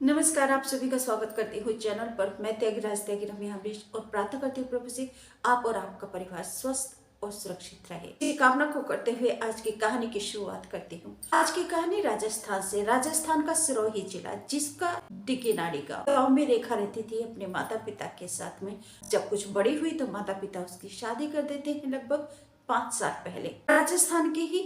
नमस्कार, आप सभी का स्वागत करती हूँ चैनल पर। मैं त्यागराज त्यागी हमेश और प्रार्थना करती हूँ प्रभु से आप और आपका परिवार स्वस्थ और सुरक्षित रहे। इसी कामना को करते हुए आज की कहानी की शुरुआत करती हूँ। आज की कहानी राजस्थान से। राजस्थान का सिरोही जिला, जिसका डिकीनाड़ी गांव में रेखा रहती थी अपने माता पिता के साथ में। जब कुछ बड़ी हुई तो माता पिता उसकी शादी कर देते हैं लगभग 5 साल पहले। राजस्थान के ही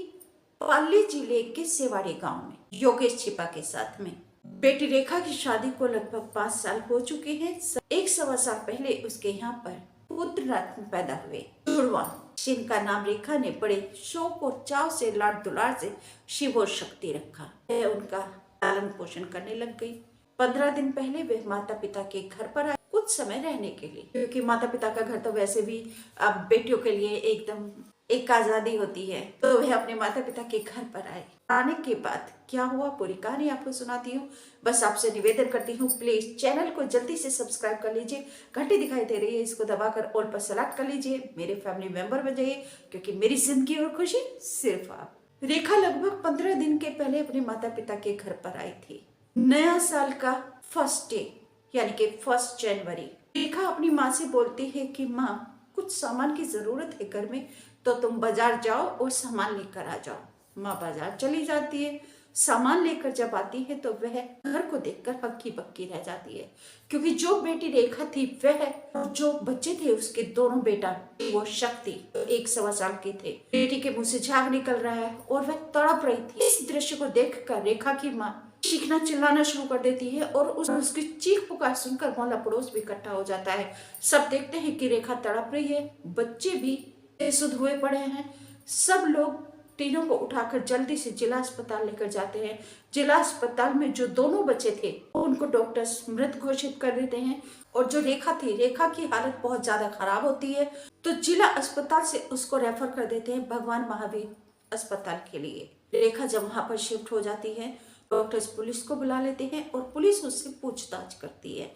पाली जिले के सेवाड़ी गांव में योगेश छिपा के साथ में बेटी रेखा की शादी को लगभग 5 साल हो चुके हैं। 1 सवा साल पहले उसके यहाँ पर पुत्र रत्न पैदा हुए, जुड़वा, जिनका नाम रेखा ने बड़े शौक और चाव से, लाड दुलार से शिव और शक्ति रखा। वह उनका पालन पोषण करने लग गई। 15 दिन पहले वे माता पिता के घर पर आए कुछ समय रहने के लिए, क्योंकि माता पिता का घर तो वैसे भी अब बेटियों के लिए एकदम एक आजादी होती है। तो वह अपने माता पिता के घर पर आए। आने के बाद क्या हुआ पूरी कहानी आपको सुनाती हूँ। बस आपसे निवेदन करती हूँ, प्लीज चैनल को जल्दी से सब्सक्राइब कर लीजिए। घंटी दिखाई दे रही है, इसको दबाकर ऑल पर सेलेक्ट कर लीजिए। मेरे फैमिली मेंबर बन जाइए, क्योंकि मेरी जिंदगी और खुशी सिर्फ आप। रेखा लगभग 15 दिन के पहले अपने माता पिता के घर पर आई थी। नया साल का फर्स्ट डे, यानी कि 1 जनवरी। रेखा अपनी माँ से बोलती है कि माँ, कुछ सामान की जरूरत है घर में, तो तुम बाजार जाओ और सामान लेकर आ जाओ। माँ बाजार चली जाती है। सामान लेकर जब आती है तो वह घर को देखकर हक्की बक्की रह जाती है, क्योंकि जो बेटी रेखा थी वह, जो बच्चे थे उसके दोनों बेटा, वो शक्ति 1 सवा साल के थे। बेटी के मुंह से झाग निकल रहा है और वह तड़प रही थी। इस दृश्य को देखकर रेखा की माँ चीखना चिल्लाना शुरू कर देती है और उसकी चीख पुकार सुनकर मोहल्ला पड़ोस भी इकट्ठा हो जाता है। सब देखते हैं कि रेखा तड़प रही है, बच्चे भी बेसुध हुए पड़े हैं। सब लोग तीनों को उठाकर जल्दी से जिला अस्पताल लेकर जाते हैं। जिला अस्पताल में जो दोनों बच्चे थे उनको डॉक्टर्स मृत घोषित कर देते हैं, और जो रेखा थी, रेखा की हालत बहुत ज्यादा खराब होती है, तो जिला अस्पताल से उसको रेफर कर देते हैं भगवान महावीर अस्पताल के लिए। रेखा जब वहां पर शिफ्ट हो जाती है, डॉक्टर्स पुलिस को बुला लेते हैं और पुलिस उससे पूछताछ करती है।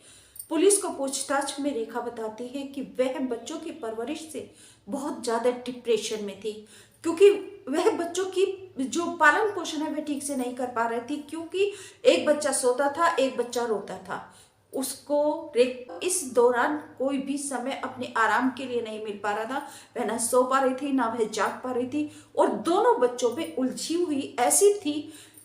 पुलिस को पूछताछ में रेखा बताती है कि वह बच्चों की परवरिश से बहुत ज्यादा डिप्रेशन में थी, क्योंकि वह बच्चों की जो पालन पोषण है वह ठीक से नहीं कर पा रही थी, क्योंकि एक बच्चा सोता था, एक बच्चा रोता था। उसको इस दौरान कोई भी समय अपने आराम के लिए नहीं मिल पा रहा था। वह ना सो पा रही थी, ना वह जाग पा रही थी, और दोनों बच्चों में उलझी हुई ऐसी थी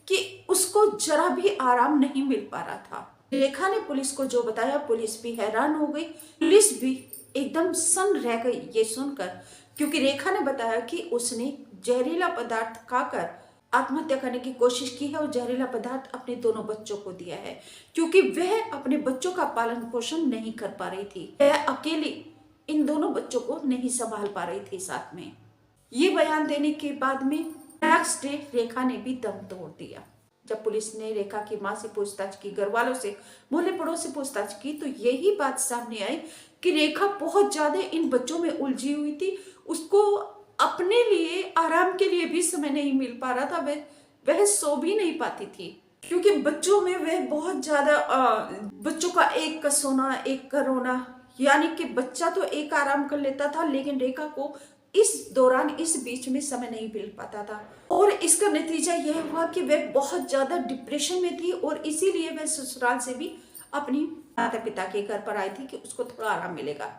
कि उसको जरा भी आराम नहीं मिल पा रहा था। रेखा ने पुलिस को जो बताया, पुलिस भी हैरान हो गई, पुलिस भी एकदम सन्न रह गई ये सुनकर, क्योंकि रेखा ने बताया कि उसने जहरीला पदार्थ खाकर आत्महत्या करने की कोशिश की है और जहरीला पदार्थ अपने दोनों बच्चों को दिया है, क्योंकि वह अपने बच्चों का पालन पोषण नहीं कर पा रही थी। वह अकेली इन दोनों बच्चों को नहीं संभाल पा रही थी साथ में। ये बयान देने के बाद में नेक्स्ट डे रेखा ने भी दम तोड़ दिया। जब पुलिस ने रेखा की माँ से पूछताछ की, घर वालों से, मोहल्ले पड़ोस से पूछताछ की, तो यही बात सामने आई कि रेखा बहुत ज्यादा इन बच्चों में उलझी हुई थी। उसको अपने लिए, आराम के लिए भी समय नहीं मिल पा रहा था। वह सो भी नहीं पाती थी, क्योंकि बच्चों में वह बहुत ज्यादा बच्चों का एक का सोना एक का रोना, यानी कि बच्चा तो एक आराम कर लेता था, लेकिन रेखा को इस दौरान, इस बीच में समय नहीं मिल पाता था। और इसका नतीजा यह हुआ कि वह बहुत ज्यादा डिप्रेशन में थी, और इसीलिए वह ससुराल से भी अपनी माता पिता के घर पर आई थी कि उसको थोड़ा आराम मिलेगा।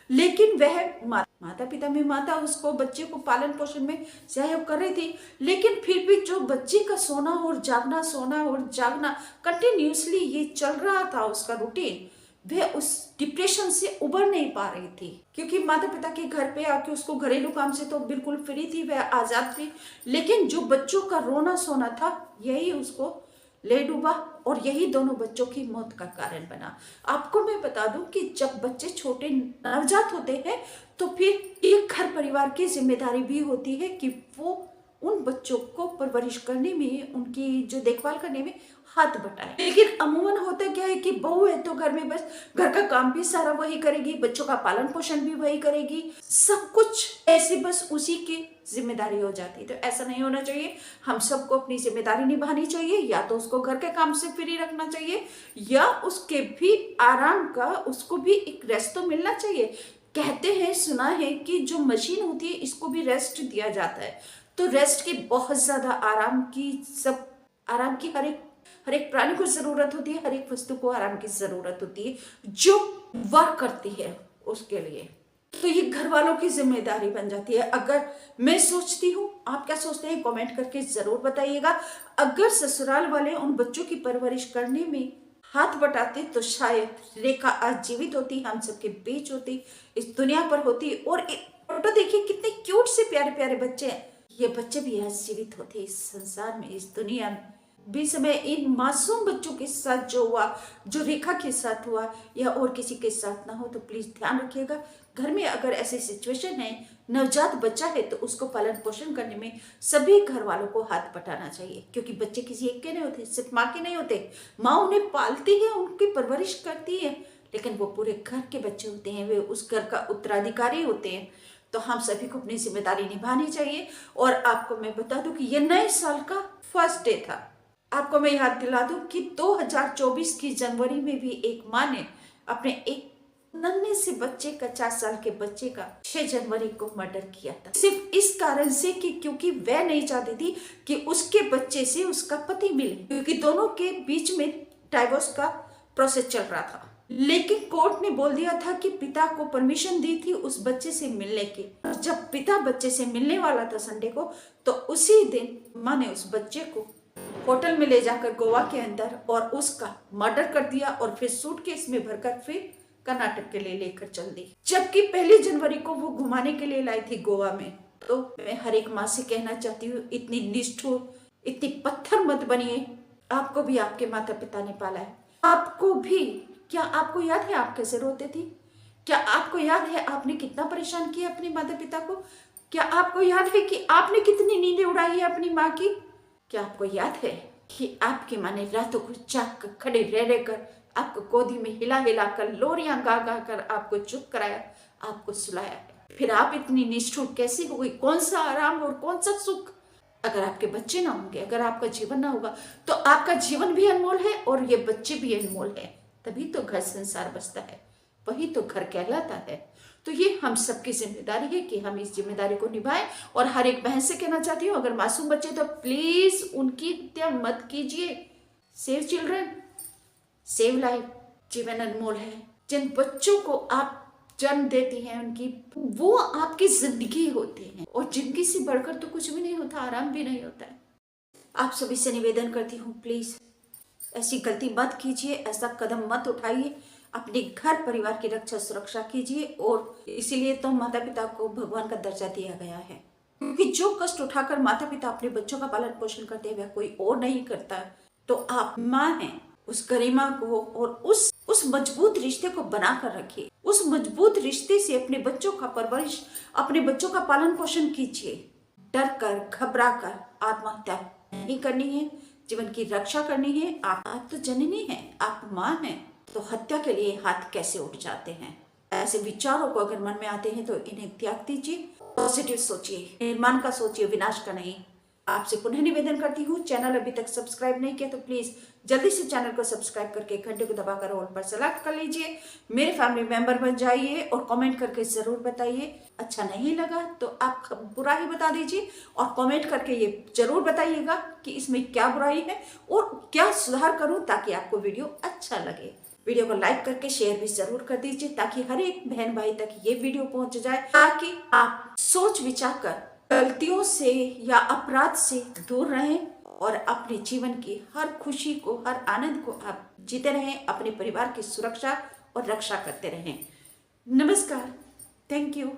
लेकिन वह माता पिता में माता उसको, बच्चे को पालन पोषण में सहयोग कर रही थी, लेकिन फिर भी जो बच्चे का सोना और जागना, सोना और जागना कंटिन्यूसली ये चल रहा था उसका रूटीन, वह उस डिप्रेशन से उबर नहीं पा रही थी। क्योंकि माता पिता के घर पे आके उसको घरेलू काम से तो बिल्कुल फ्री थी, वह आजाद थी, लेकिन जो बच्चों का रोना सोना था यही उसको ले डूबा, और यही दोनों बच्चों की मौत का कारण बना। आपको मैं बता दूं कि जब बच्चे छोटे नवजात होते हैं तो फिर एक घर परिवार की जिम्मेदारी भी होती है कि वो उन बच्चों को परवरिश करने में, उनकी जो देखभाल करने में हाथ बटाए। लेकिन अमूमन होता क्या है कि बहू है तो घर में बस घर का काम भी सारा वही करेगी, बच्चों का पालन पोषण भी वही करेगी, सब कुछ ऐसे बस उसी की जिम्मेदारी हो जाती है। तो ऐसा नहीं होना चाहिए। हम सबको अपनी जिम्मेदारी निभानी चाहिए, या तो उसको घर के काम से फ्री रखना चाहिए, या उसके भी आराम का, उसको भी एक रेस्ट तो मिलना चाहिए। कहते हैं, सुना है कि जो मशीन होती है इसको भी रेस्ट दिया जाता है, तो रेस्ट की बहुत ज्यादा, आराम की हर एक हर एक प्राणी को जरूरत होती है, हर एक वस्तु को आराम की जरूरत होती है जो वर्क करती है उसके लिए। तो ये घर वालों की जिम्मेदारी बन जाती है। अगर मैं सोचती हूँ, आप क्या सोचते हैं कमेंट करके जरूर बताइएगा। अगर ससुराल वाले उन बच्चों की परवरिश करने में हाथ बटाते तो शायद रेखा आज जीवित होती, हम सबके बीच होती, इस दुनिया पर होती। और फोटो देखिए कितने क्यूट से प्यारे प्यारे बच्चे हैं, ये बच्चे भी आज जीवित होते इस संसार में, इस दुनिया में। बेसमय इन मासूम बच्चों के साथ जो हुआ, जो रेखा के साथ हुआ या और किसी के साथ ना हो, तो प्लीज ध्यान रखिएगा। घर में अगर ऐसी सिचुएशन है, नवजात बच्चा है, तो उसको पालन पोषण करने में सभी घर वालों को हाथ बटाना चाहिए, क्योंकि बच्चे किसी एक के नहीं होते, सिर्फ माँ के नहीं होते। माँ उन्हें पालती है, उनकी परवरिश करती है, लेकिन वो पूरे घर के बच्चे होते हैं, वे उस घर का उत्तराधिकारी होते हैं। तो हम सभी को अपनी जिम्मेदारी निभानी चाहिए। और आपको मैं बता दूं कि ये नए साल का फर्स्ट डे था। आपको मैं याद दिला दूं कि 2024 की जनवरी में भी एक माँ ने अपने एक नन्हे से बच्चे का, 4 साल के बच्चे का 6 जनवरी को मर्डर किया था, सिर्फ इस कारण से कि क्योंकि वह नहीं चाहती थी कि उसके बच्चे से उसका पति मिले, क्योंकि दोनों के बीच में डाइवोर्स का प्रोसेस चल रहा था। लेकिन कोर्ट ने बोल दिया था कि पिता को परमिशन दी थी उस बच्चे से मिलने की। जब पिता बच्चे से मिलने वाला था संडे को, तो उसी दिन माँ ने उस बच्चे को होटल में ले जाकर गोवा के अंदर और उसका मर्डर कर दिया, और फिर सूटकेस में भरकर फिर कर्नाटक के लिए लेकर चल दी। जबकि 1 जनवरी को वो घुमाने के लिए लाई थी गोवा में। तो मैं हर एक माँ से कहना चाहती हूँ, इतनी निष्ठुर, इतनी पत्थर मत बनिए। आपको भी आपके माता पिता ने पाला है, आपको भी। क्या आपको याद है आप कैसे रोते थे? क्या आपको याद है आपने कितना परेशान किया अपने माता पिता को? क्या आपको याद है कि आपने कितनी नींदें उड़ाई है अपनी माँ की? क्या आपको याद है कि आपकी माँ ने रातों को जाग कर, खड़े रह रहकर, आपको गोदी में हिला हिला कर, लोरियां गा गा कर आपको चुप कराया, आपको सुलाया है? फिर आप इतनी निष्ठुर कैसे हो गई? कौन सा आराम और कौन सा सुख? अगर आपके बच्चे ना होंगे, अगर आपका जीवन ना होगा, तो आपका जीवन भी अनमोल है और ये बच्चे भी अनमोल है। तभी तो घर संसार बसता है, वही तो घर कहलाता है। तो ये हम सबकी जिम्मेदारी है कि हम इस जिम्मेदारी को निभाएं। और हर एक बहन से कहना चाहती हूँ, अगर मासूम बच्चे तो प्लीज उनकी हत्या मत कीजिए। Save children, save life. जीवन अनमोल है। जिन बच्चों को आप जन्म देती हैं, उनकी वो आपकी जिंदगी होती है, और जिंदगी से बढ़कर तो कुछ भी नहीं होता, आराम भी नहीं होता है। आप सभी से निवेदन करती हूँ, प्लीज ऐसी गलती मत कीजिए, ऐसा कदम मत उठाइए। अपने घर परिवार की रक्षा सुरक्षा कीजिए। और इसीलिए तो माता पिता को भगवान का दर्जा दिया गया है, क्योंकि जो कष्ट उठाकर माता पिता अपने बच्चों का पालन पोषण करते हैं, वह कोई और नहीं करता। तो आप माँ हैं, उस गरिमा को और उस मजबूत रिश्ते को बनाकर रखिए। उस मजबूत रिश्ते से अपने बच्चों का परवरिश, अपने बच्चों का पालन पोषण कीजिए। डर कर, घबरा कर आत्महत्या नहीं करनी है, जीवन की रक्षा करनी है। आप तो जननी हैं, आप माँ हैं, तो हत्या के लिए हाथ कैसे उठ जाते हैं? ऐसे विचारों को अगर मन में आते हैं तो इन्हें त्याग दीजिए। पॉजिटिव सोचिए, निर्माण का सोचिए, विनाश का नहीं। आपसे पुनः निवेदन करती हूँ, चैनल अभी तक सब्सक्राइब नहीं किया तो प्लीज जल्दी से चैनल को सब्सक्राइब करके घंटे को दबाकर ऑल पर सेलेक्ट कर लीजिए। मेरे फैमिली मेंबर बन जाइए और कमेंट करके जरूर बताइए। अच्छा नहीं लगा तो आप बुरा ही बता दीजिए, और कमेंट करके ये जरूर बताइएगा कि इसमें क्या बुराई है और क्या सुधार करूं, ताकि आपको वीडियो अच्छा लगे। वीडियो को लाइक करके शेयर भी जरूर कर दीजिए, ताकि हर एक बहन भाई तक ये वीडियो पहुंच जाए, ताकि आप सोच विचार कर गलतियों से या अपराध से दूर रहें और अपने जीवन की हर खुशी को, हर आनंद को आप जीते रहें, अपने परिवार की सुरक्षा और रक्षा करते रहें। नमस्कार, थैंक यू।